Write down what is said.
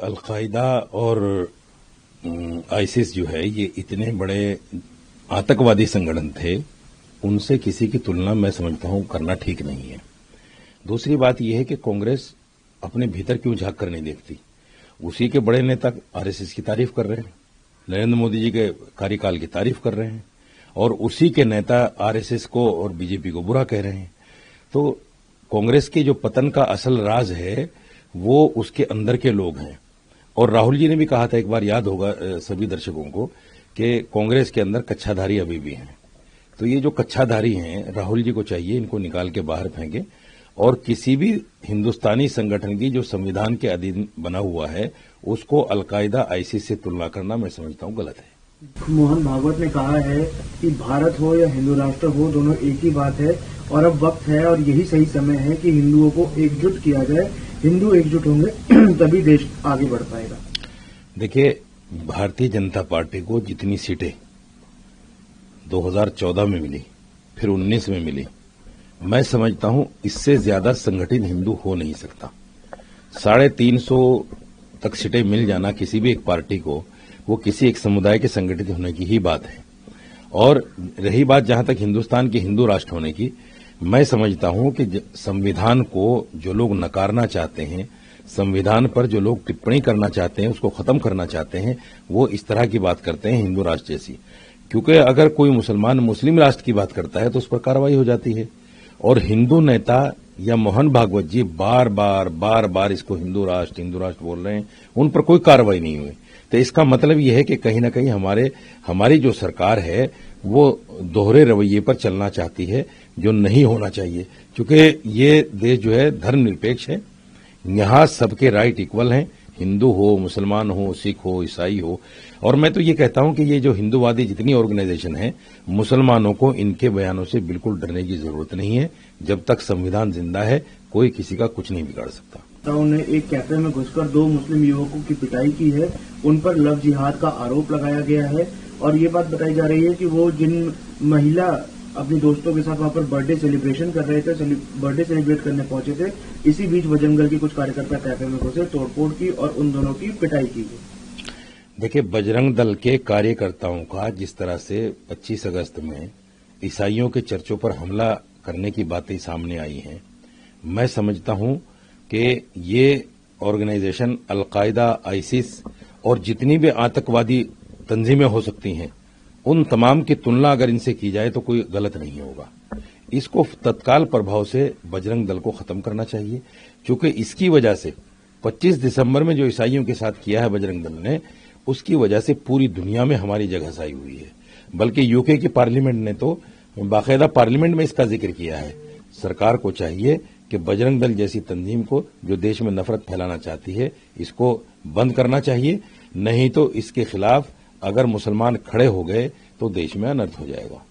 Al Qaeda और ISIS जो है ये इतने बड़े आतंकवादी संगठन थे, उनसे किसी की तुलना मैं समझता हूं करना ठीक नहीं है। दूसरी बात यह है कि कांग्रेस अपने भीतर क्यों झांक कर नहीं देखती। उसी के बड़े नेता आरएसएस की तारीफ कर रहे हैं, नरेंद्र मोदी जी के कार्यकाल की तारीफ कर रहे हैं, और उसी के नेता आरएसएस को और बीजेपी को बुरा कह रहे हैं। तो कांग्रेस के जो पतन का असल राज है वो उसके अंदर के लोग हैं। और राहुल जी ने भी कहा था, एक बार याद होगा सभी दर्शकों को, कि कांग्रेस के अंदर कच्छाधारी अभी भी हैं। तो ये जो कच्छाधारी हैं, राहुल जी को चाहिए इनको निकाल के बाहर फेंके, और किसी भी हिंदुस्तानी संगठन की जो संविधान के अधीन बना हुआ है उसको अलकायदा आईसिस से तुलना करना मैं समझता हूं गलत है। मोहन भागवत ने कहा है कि भारत हो या हिंदू राष्ट्र हो, दोनों एक ही बात है, और अब वक्त है और यही सही समय है कि हिंदुओं को एकजुट किया जाए। हिंदू एकजुट होंगे तभी देश आगे बढ़ पाएगा। देखिए, भारतीय जनता पार्टी को जितनी सीटें 2014 में मिली, फिर 19 में मिली, मैं समझता हूं इससे ज्यादा संगठित हिंदू हो नहीं सकता। 350 तक सीटें मिल जाना किसी भी एक पार्टी को, वो किसी एक समुदाय के संगठित होने की ही बात है। और रही बात जहां तक हिंदुस्तान के हिंदू राष्ट्र होने की, मैं समझता हूं कि संविधान को जो लोग नकारना चाहते हैं, संविधान पर जो लोग टिप्पणी करना चाहते हैं, उसको खत्म करना चाहते हैं, वो इस तरह की बात करते हैं हिंदू राष्ट्र जैसी। क्योंकि अगर कोई मुसलमान मुस्लिम राष्ट्र की बात करता है तो उस पर कार्रवाई हो जाती है। और हिंदू नेता या मोहन भागवत जी बार बार इसको हिंदू राष्ट्र बोल रहे हैं, उन पर कोई कार्रवाई नहीं हुई। तो इसका मतलब यह है कि कहीं ना कहीं हमारी जो सरकार है वो दोहरे रवैये पर चलना चाहती है, जो नहीं होना चाहिए। क्योंकि ये देश जो है धर्मनिरपेक्ष है, यहां सबके राइट इक्वल हैं, हिंदू हो, मुसलमान हो, सिख हो, ईसाई हो। और मैं तो ये कहता हूं कि ये जो हिंदूवादी जितनी ऑर्गेनाइजेशन है, मुसलमानों को इनके बयानों से बिल्कुल डरने की जरूरत नहीं है। जब तक संविधान जिंदा है कोई किसी का कुछ नहीं बिगाड़ सकता। उन्होंने एक कैफे में घुसकर 2 मुस्लिम युवकों की पिटाई की है, उन पर लव जिहाद का आरोप लगाया गया है, और ये बात बताई जा रही है कि वो जिन महिला अपने दोस्तों के साथ वहां पर बर्थडे सेलिब्रेशन कर रहे थे, बर्थडे सेलिब्रेट करने पहुंचे थे, इसी बीच बजरंग दल के कुछ कार्यकर्ता कैफे में घुसे, तोड़फोड़ की और उन दोनों की पिटाई की गई। देखिए, बजरंग दल के कार्यकर्ताओं का जिस तरह से 25 अगस्त में ईसाइयों के चर्चों पर हमला करने की बातें सामने आई हैं, मैं समझता हूं कि ये ऑर्गेनाइजेशन अलकायदा, आईसिस और जितनी भी आतंकवादी तंजीमें हो सकती हैं, उन तमाम की तुलना अगर इनसे की जाए तो कोई गलत नहीं होगा। इसको तत्काल प्रभाव से बजरंग दल को खत्म करना चाहिए, क्योंकि इसकी वजह से 25 दिसंबर में जो ईसाइयों के साथ किया है बजरंग दल ने, उसकी वजह से पूरी दुनिया में हमारी जगहसाई हुई है। बल्कि यूके की पार्लियामेंट ने तो बाकायदा पार्लियामेंट में इसका जिक्र किया है। सरकार को चाहिए कि बजरंग दल जैसी तंजीम को, जो देश में नफरत फैलाना चाहती है, इसको बंद करना चाहिए। नहीं तो इसके खिलाफ अगर मुसलमान खड़े हो गए तो देश में अनर्थ हो जाएगा।